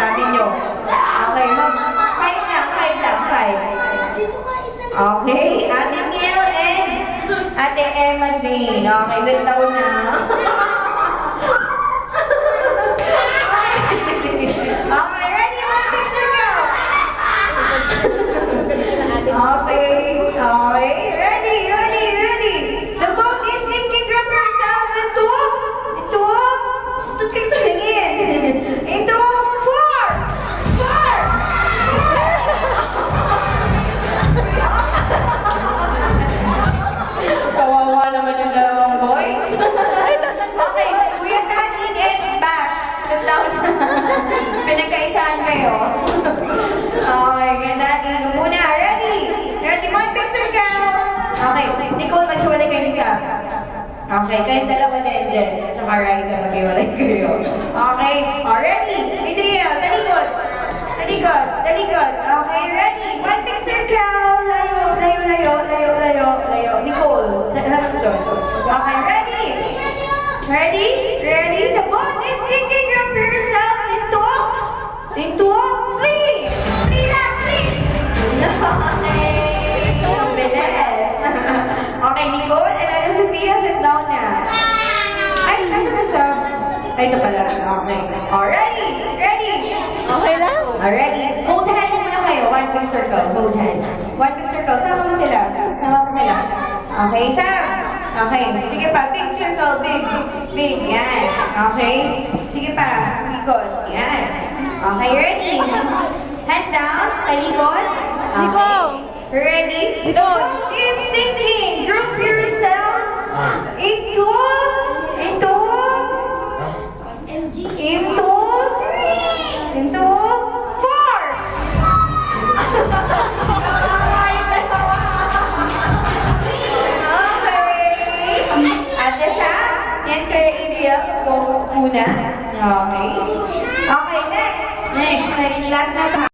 Sabi nyo. Okay, five lang, five. Okay, Ate Mil and Ate Emma Jane. Okay, sit down na. Okay, ready? One big circle. Okay, ready. The boat is sinking. Grab yourselves into four. Kawawa naman yung dalawang boys. Okay, Kuya Katin and Bash. Sit down. Pinagkaisahan kayo. Okay, Kuya Katin. Muna, ready? One big circle. Okay, Nicole, maghiwalay kayo isa. Okay, kayong dalawa din, Jess. At saka Ryza, maghiwalay kayo. Okay, ready? Adriel, talikod. Okay, ready? One big circle. Layo. Nicole, harap doon. Okay, ready? Ready? The boat is sinking. Grab yourselves into three. Okay. So, bilis. Okay, Nicole and Ana Sofia, sit down na. Ay, nasa na siya? Ay, ito pala. Okay. Ready? Okay lang? Ready? Hold hands muna kayo. One big circle. Hold hands. One big circle. Sama mo sila. Okay, Sam. Okay. Sige pa. Big circle. Big. Yan. Okay. Sige pa. Likod. Yan. Okay, ready? Hands down. Talikod. Nicole. Ready? Nicole. The boat is sinking. Group yourselves into four. Okay. Ate Sam, yan kay Adriel muna. Okay. Okay, next. Last na.